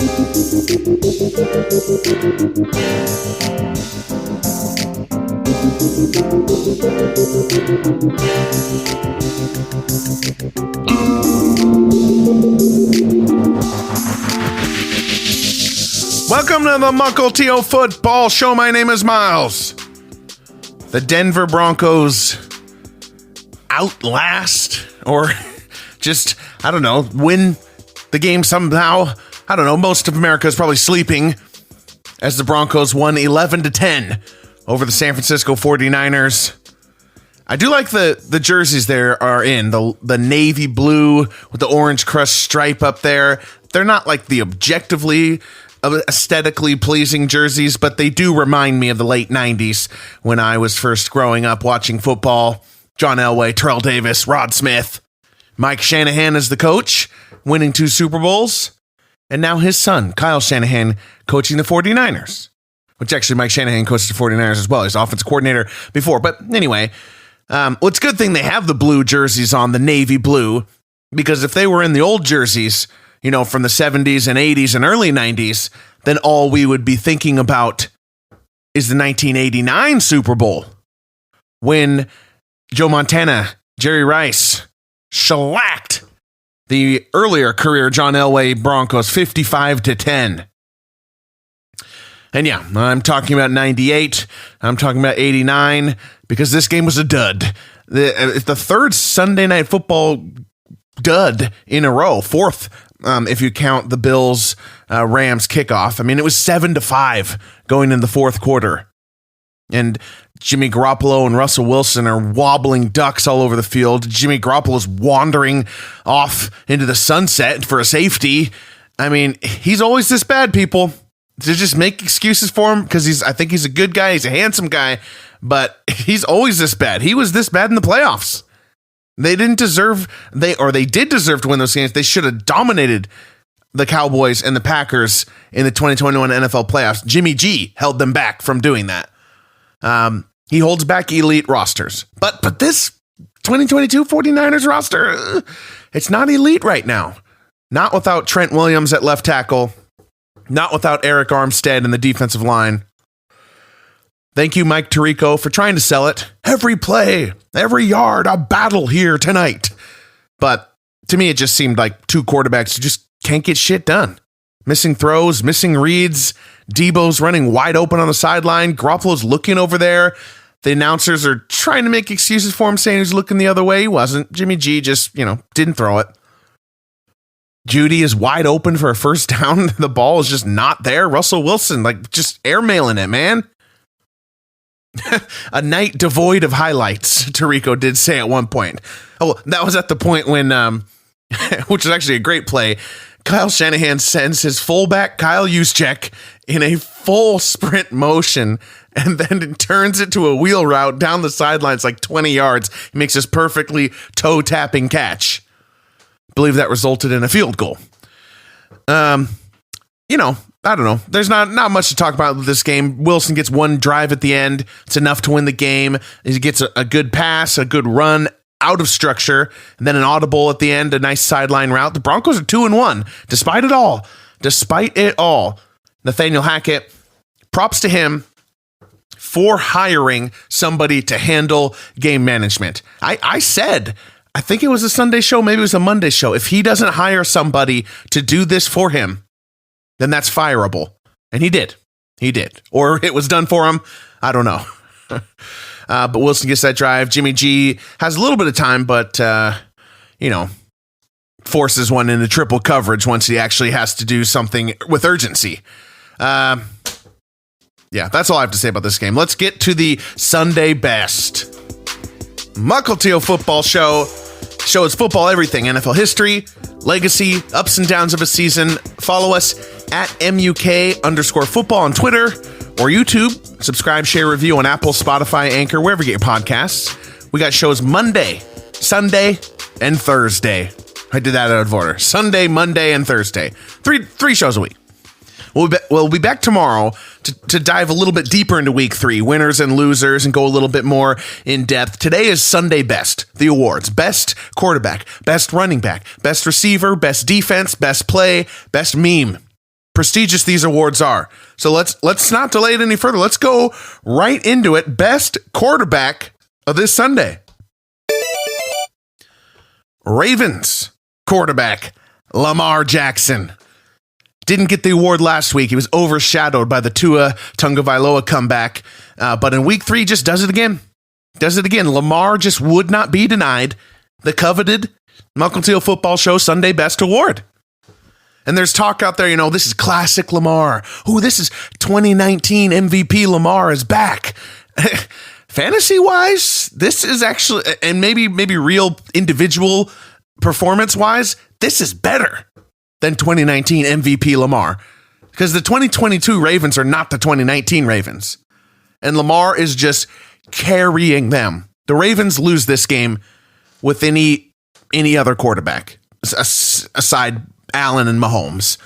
Welcome to the Mukilteo Football Show. My name is Miles. The Denver Broncos outlast or just, I don't know, win the game somehow. I don't know. Most of America is probably sleeping as the Broncos won 11-10 over the San Francisco 49ers. I do like the jerseys there are in the navy blue with the orange crust stripe up there. They're not like the objectively aesthetically pleasing jerseys, but they do remind me of the late 90s when I was first growing up watching football. John Elway, Terrell Davis, Rod Smith, Mike Shanahan as the coach, winning 2 Super Bowls, and now his son, Kyle Shanahan, coaching the 49ers, which actually Mike Shanahan coached the 49ers as well. He's offensive coordinator before, but anyway, it's a good thing they have the blue jerseys on, the navy blue, because if they were in the old jerseys, you know, from the 70s and 80s and early 90s, then all we would be thinking about is the 1989 Super Bowl when Joe Montana, Jerry Rice shellacked the earlier career John Elway Broncos 55-10. And yeah, I'm talking about 98. I'm talking about 89 because this game was a dud. It's the third Sunday Night Football dud in a row, fourth if you count the Bills Rams kickoff. I mean, it was 7-5 going in the fourth quarter, and Jimmy Garoppolo and Russell Wilson are wobbling ducks all over the field. Jimmy Garoppolo's wandering off into the sunset for a safety. I mean, he's always this bad, people. To just make excuses for him because I think he's a good guy. He's a handsome guy, but he's always this bad. He was this bad in the playoffs. They did deserve to win those games. They should have dominated the Cowboys and the Packers in the 2021 NFL playoffs. Jimmy G held them back from doing that. He holds back elite rosters. But this 2022 49ers roster, it's not elite right now. Not without Trent Williams at left tackle. Not without Eric Armstead in the defensive line. Thank you, Mike Tirico, for trying to sell it. Every play, every yard, a battle here tonight. But to me, it just seemed like 2 quarterbacks who just can't get shit done. Missing throws, missing reads. Debo's running wide open on the sideline. Garoppolo's looking over there. The announcers are trying to make excuses for him, saying he's looking the other way. He wasn't. Jimmy G just, didn't throw it. Judy is wide open for a first down. The ball is just not there. Russell Wilson, just airmailing it, man. A night devoid of highlights, Tirico did say at one point. Oh, that was at the point when, which is actually a great play, Kyle Shanahan sends his fullback, Kyle Juszczyk, in a full sprint motion and then turns it to a wheel route down the sidelines like 20 yards. He makes this perfectly toe-tapping catch. I believe that resulted in a field goal. I don't know. There's not much to talk about with this game. Wilson gets one drive at the end. It's enough to win the game. He gets a good pass, a good run out of structure, and then an audible at the end, a nice sideline route. The Broncos are 2-1, despite it all. Despite it all. Nathaniel Hackett, props to him for hiring somebody to handle game management. I said, I think it was a Sunday show, maybe it was a Monday show, if he doesn't hire somebody to do this for him, then that's fireable. And he did. He did. Or it was done for him. I don't know. But Wilson gets that drive. Jimmy G has a little bit of time, but, forces one into triple coverage once he actually has to do something with urgency. Yeah, that's all I have to say about this game. Let's get to the Sunday best. Mukilteo Football Show. Show us football everything. NFL history, legacy, ups and downs of a season. Follow us at MUK_football on Twitter or YouTube. Subscribe, share, review on Apple, Spotify, Anchor, wherever you get your podcasts. We got shows Monday, Sunday, and Thursday. I did that out of order. Sunday, Monday, and Thursday. Three shows a week. We'll be back tomorrow to dive a little bit deeper into week 3, winners and losers, and go a little bit more in depth. Today is Sunday Best, the awards. Best quarterback, best running back, best receiver, best defense, best play, best meme. prestigious these awards are. So let's not delay it any further. Let's go right into it. Best quarterback of this Sunday. Ravens quarterback Lamar Jackson. Didn't get the award last week. He was overshadowed by the Tua Tagovailoa comeback. But in week 3, just does it again. Lamar just would not be denied the coveted Mukilteo Football Show Sunday Best Award. And there's talk out there, this is classic Lamar. Ooh, this is 2019 MVP Lamar is back. Fantasy-wise, this is actually, and maybe real individual performance-wise, this is better than 2019 MVP Lamar. Because the 2022 Ravens are not the 2019 Ravens. And Lamar is just carrying them. The Ravens lose this game with any other quarterback, aside Allen and Mahomes,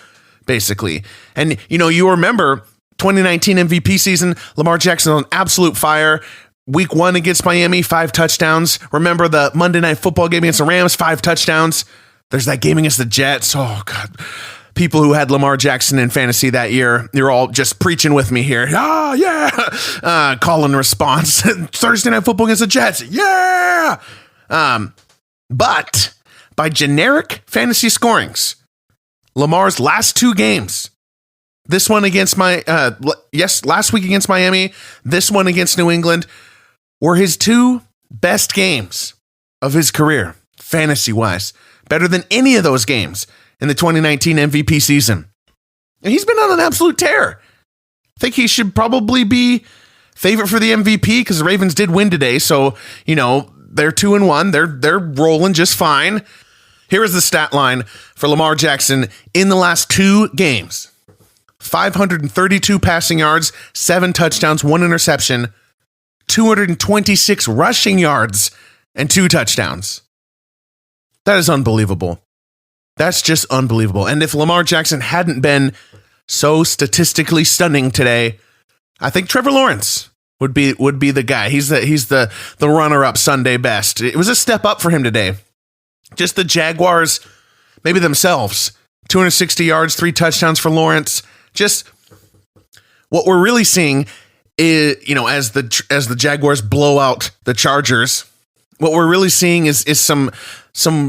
basically. And, you remember 2019 MVP season, Lamar Jackson on absolute fire. Week 1 against Miami, 5 touchdowns. Remember the Monday Night Football game against the Rams, 5 touchdowns. There's that game against the Jets. Oh, God. People who had Lamar Jackson in fantasy that year, you're all just preaching with me here. Ah, yeah. Call and response. Thursday Night Football against the Jets. Yeah. But by generic fantasy scorings, Lamar's last 2 games, this one against last week against Miami, this one against New England, were his 2 best games of his career, fantasy-wise. Better than any of those games in the 2019 MVP season. And he's been on an absolute tear. I think he should probably be favorite for the MVP because the Ravens did win today. So, they're 2-1. They're rolling just fine. Here is the stat line for Lamar Jackson in the last 2 games. 532 passing yards, 7 touchdowns, 1 interception, 226 rushing yards, and 2 touchdowns. That is unbelievable. That's just unbelievable. And if Lamar Jackson hadn't been so statistically stunning today, I think Trevor Lawrence would be the guy. He's the runner-up Sunday best. It was a step up for him today. Just the Jaguars, maybe themselves, 260 yards, 3 touchdowns for Lawrence. Just what we're really seeing is, as the Jaguars blow out the Chargers, what we're really seeing is some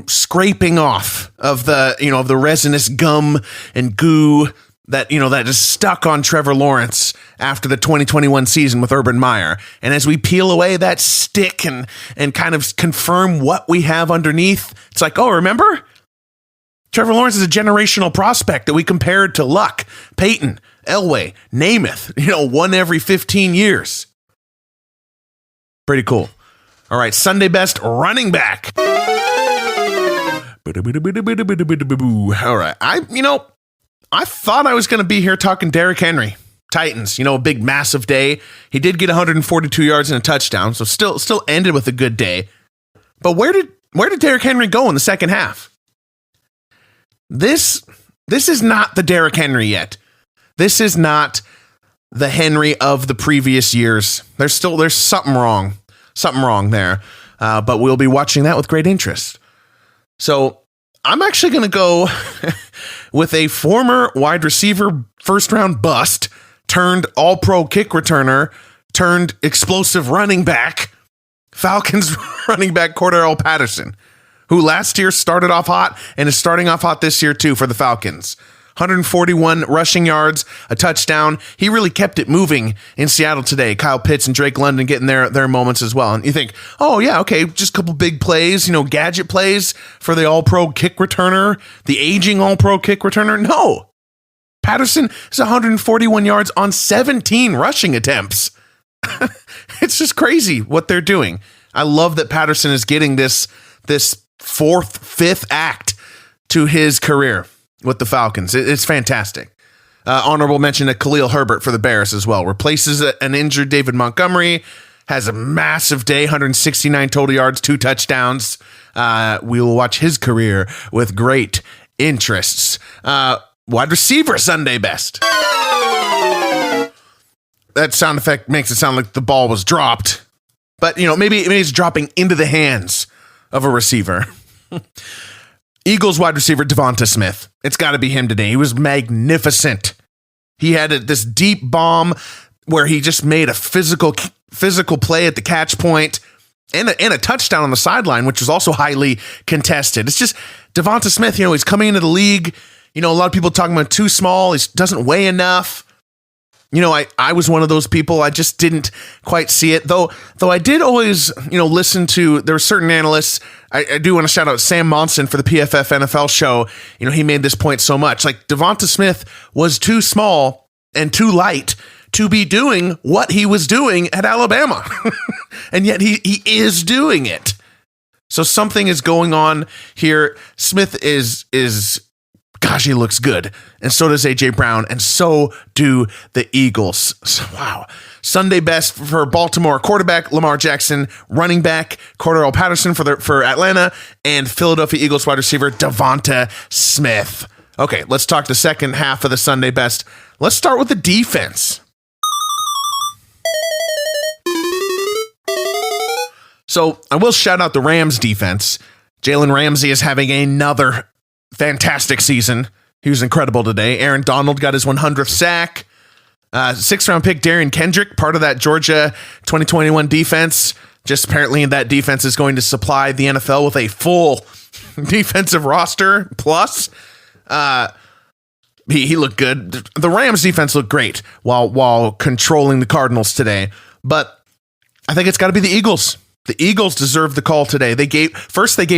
scraping off of the resinous gum and goo that is stuck on Trevor Lawrence after the 2021 season with Urban Meyer. And as we peel away that stick and kind of confirm what we have underneath, it's like, oh, remember? Trevor Lawrence is a generational prospect that we compared to Luck, Peyton, Elway, Namath, one every 15 years. Pretty cool. All right, Sunday best running back. All right, I thought I was going to be here talking Derrick Henry, Titans. A big massive day. He did get 142 yards and a touchdown, so still ended with a good day. But where did Derrick Henry go in the second half? This is not the Derrick Henry yet. This is not the Henry of the previous years. There's something wrong. Something wrong there. But we'll be watching that with great interest. So I'm actually going to go with a former wide receiver first round bust turned all-pro kick returner turned explosive running back, Falcons running back Cordarrelle Patterson, who last year started off hot and is starting off hot this year too for the Falcons. 141 rushing yards, a touchdown. He really kept it moving in Seattle today. Kyle Pitts and Drake London getting their moments as well. And you think, oh yeah, okay, just a couple big plays, gadget plays for the all-pro kick returner, the aging all-pro kick returner. No. Patterson is 141 yards on 17 rushing attempts. It's just crazy what they're doing. I love that Patterson is getting this fifth act to his career with the Falcons. It's fantastic. Honorable mention to Khalil Herbert for the Bears as well. Replaces an injured David Montgomery. Has a massive day, 169 total yards, 2 touchdowns. We will watch his career with great interests. Wide receiver Sunday best. That sound effect makes it sound like the ball was dropped. But, maybe it's dropping into the hands of a receiver. Eagles wide receiver Devonta Smith. It's got to be him today. He was magnificent. He had this deep bomb where he just made a physical play at the catch point and a touchdown on the sideline, which was also highly contested. It's just Devonta Smith, he's coming into the league. A lot of people talking about too small. He doesn't weigh enough. I was one of those people. I just didn't quite see it, though I did always, listen to, there were certain analysts. I do want to shout out Sam Monson for the PFF NFL show. He made this point so much. Like, Devonta Smith was too small and too light to be doing what he was doing at Alabama. And yet he is doing it. So something is going on here. Smith is gosh, he looks good. And so does A.J. Brown. And so do the Eagles. So, wow. Sunday best for Baltimore quarterback Lamar Jackson, running back Cordarrelle Patterson for Atlanta, and Philadelphia Eagles wide receiver Devonta Smith. Okay, let's talk the second half of the Sunday best. Let's start with the defense. So I will shout out the Rams defense. Jalen Ramsey is having another fantastic season. He was incredible today. Aaron Donald got his 100th sack. 6th-round pick Darian Kendrick, part of that Georgia 2021 defense. Just apparently that defense is going to supply the NFL with a full defensive roster. Plus, he looked good. The Rams defense looked great while controlling the Cardinals today. But I think it's got to be the Eagles. The Eagles deserve the call today. They gave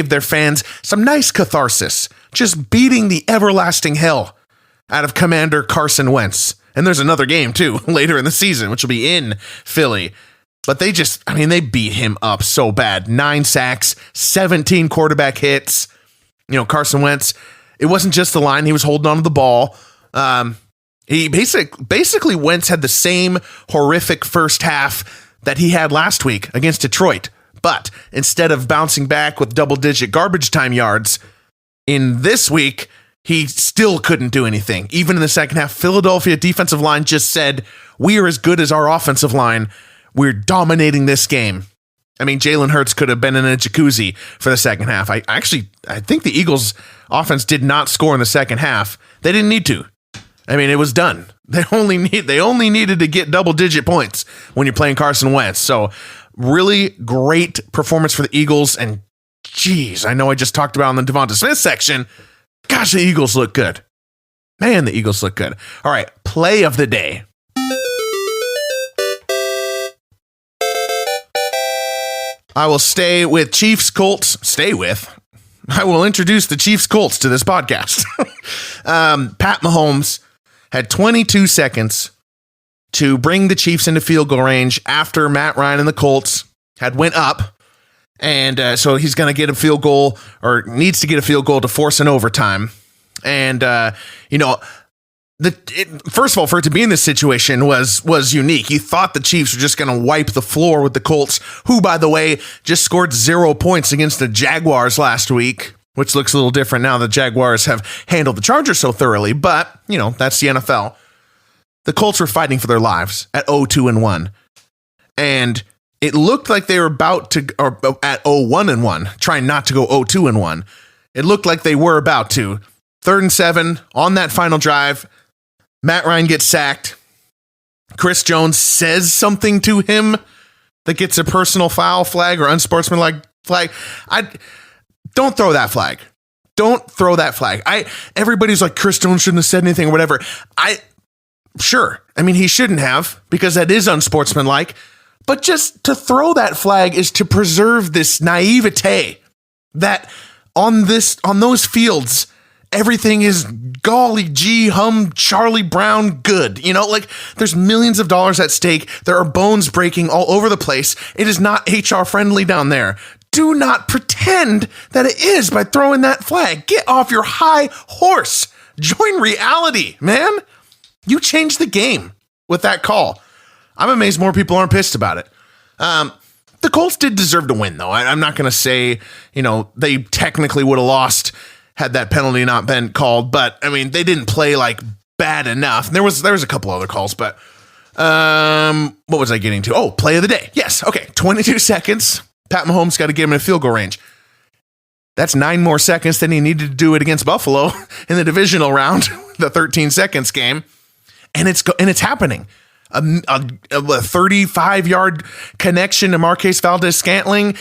their fans some nice catharsis, just beating the everlasting hell out of Commander Carson Wentz. And there's another game too later in the season, which will be in Philly. But they beat him up so bad. 9 sacks, 17 quarterback hits. Carson Wentz, it wasn't just the line. He was holding on to the ball. He basically Wentz had the same horrific first half that he had last week against Detroit. But instead of bouncing back with double-digit garbage time yards, in this week, he still couldn't do anything. Even in the second half, Philadelphia defensive line just said, we are as good as our offensive line. We're dominating this game. I mean, Jalen Hurts could have been in a jacuzzi for the second half. I think the Eagles offense did not score in the second half. They didn't need to. I mean, it was done. They only needed to get double-digit points when you're playing Carson Wentz. So really great performance for the Eagles. And geez, I know I just talked about in the Devonta Smith section. Gosh, the Eagles look good. Man, the Eagles look good. All right, play of the day. I will stay with Chiefs Colts. I will introduce the Chiefs Colts to this podcast. Pat Mahomes had 22 seconds to bring the Chiefs into field goal range after Matt Ryan and the Colts had went up. And so he's going to get a field goal, or needs to get a field goal to force an overtime. And, first of all, for it to be in this situation was unique. You thought the Chiefs were just going to wipe the floor with the Colts, who, by the way, just scored 0 points against the Jaguars last week, which looks a little different now. The Jaguars have handled the Chargers so thoroughly, but, that's the NFL. The Colts were fighting for their lives at 0-2-1. And it looked like they were about to, or at 0-1-1, trying not to go 0-2-1. It looked like they were about to. 3rd and 7 on that final drive. Matt Ryan gets sacked. Chris Jones says something to him that gets a personal foul flag or unsportsmanlike flag. Don't throw that flag. Don't throw that flag. Everybody's like, Chris Jones shouldn't have said anything or whatever. Sure. I mean, he shouldn't have, because that is unsportsmanlike. But just to throw that flag is to preserve this naivete that on those fields, everything is golly gee hum Charlie Brown good. There's millions of dollars at stake. There are bones breaking all over the place. It is not HR friendly down there. Do not pretend that it is by throwing that flag. Get off your high horse. Join reality, man. You changed the game with that call. I'm amazed more people aren't pissed about it. The Colts did deserve to win, though. I'm not going to say, they technically would have lost had that penalty not been called. But, I mean, they didn't play, bad enough. There was a couple other calls, but what was I getting to? Oh, play of the day. Yes. Okay. 22 seconds. Pat Mahomes got to get him in field goal range. That's 9 more seconds than he needed to do it against Buffalo in the divisional round, the 13 seconds game. And it's happening. A 35-yard connection to Marquez Valdes-Scantling.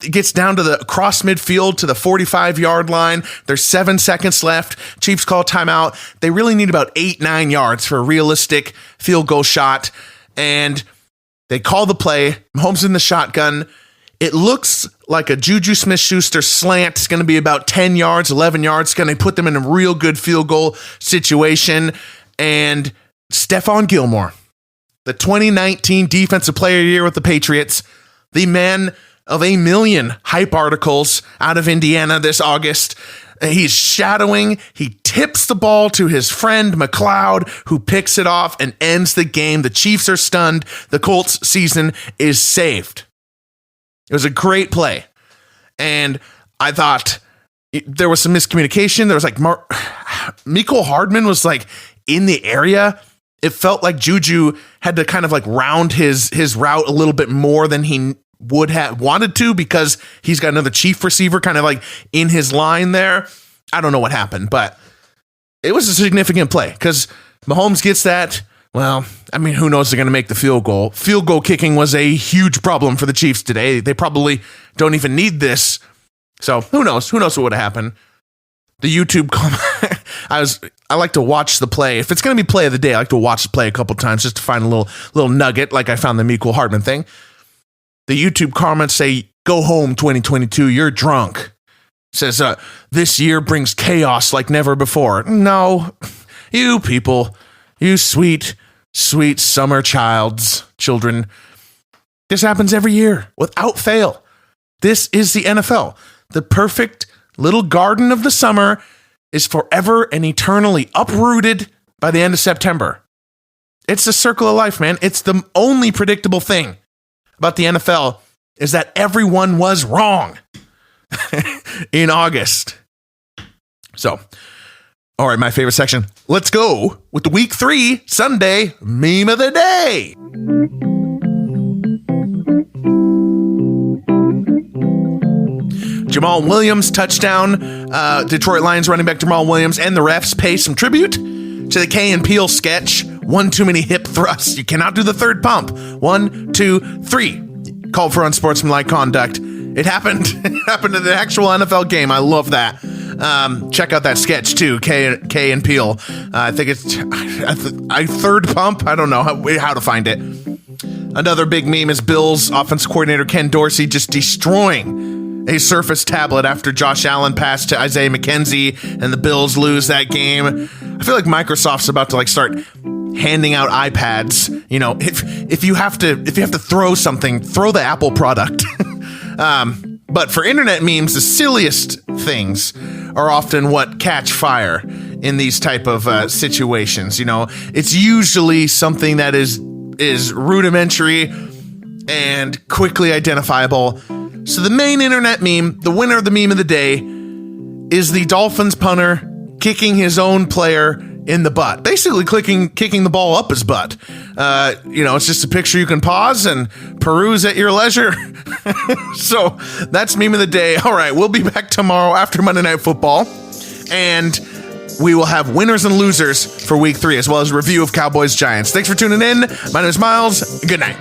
It gets down to the cross midfield to the 45-yard line. There's 7 seconds left. Chiefs call timeout. They really need about 8-9 yards for a realistic field goal shot. And they call the play. Mahomes in the shotgun. It looks like a Juju Smith-Schuster slant. It's going to be about 10 yards, 11 yards. It's going to put them in a real good field goal situation. And Stephon Gilmore, the 2019 Defensive Player of the Year with the Patriots, the man of a million hype articles out of Indiana this August. He's shadowing. He tips the ball to his friend McLeod, who picks it off and ends the game. The Chiefs are stunned. The Colts season is saved. It was a great play. And I thought there was some miscommunication. There was like Mecole Hardman was like in the area. It felt like Juju had to kind of like round his route a little bit more than he would have wanted to, because he's got another Chief receiver kind of like in his line there. I don't know what happened, but it was a significant play because Mahomes gets that. Well, I mean, who knows? They're going to make the field goal. Field goal kicking was a huge problem for the Chiefs today. They probably don't even need this. So who knows? Who knows what would have happened? The YouTube comment. I like to watch the play. If it's going to be play of the day, I like to watch the play a couple times just to find a little nugget, like I found the Mecole Hardman thing. The YouTube comments say, "Go home 2022, you're drunk." Says, "This year brings chaos like never before." No, you people, you sweet, sweet summer children. This happens every year without fail. This is the NFL. The perfect little garden of the summer is forever and eternally uprooted by the end of September. It's the circle of life, man. It's the only predictable thing about the NFL is that everyone was wrong in August. So, all right, my favorite section. Let's go with the Week 3 Sunday Meme of the Day. Jamal Williams touchdown. Detroit Lions running back Jamal Williams and the refs pay some tribute to the Key and Peele sketch. One too many hip thrusts. You cannot do the third pump. 1, 2, 3. Called for unsportsmanlike conduct. It happened. It happened in the actual NFL game. I love that. Check out that sketch too. Key and Peele. I think it's third pump. I don't know how to find it. Another big meme is Bills offensive coordinator Ken Dorsey just destroying a Surface tablet after Josh Allen passed to Isaiah McKenzie and the Bills lose that game. I feel like Microsoft's about to like start handing out iPads. You know, if you have to throw something, throw the Apple product. But for internet memes, the silliest things are often what catch fire in these type of situations. You know, it's usually something that is rudimentary and quickly identifiable. So the main internet meme, the winner of the meme of the day, is the Dolphins punter kicking his own player in the butt. Basically kicking the ball up his butt. It's just a picture you can pause and peruse at your leisure. So that's meme of the day. All right, we'll be back tomorrow after Monday Night Football. And we will have winners and losers for Week 3, as well as a review of Cowboys Giants. Thanks for tuning in. My name is Miles. Good night.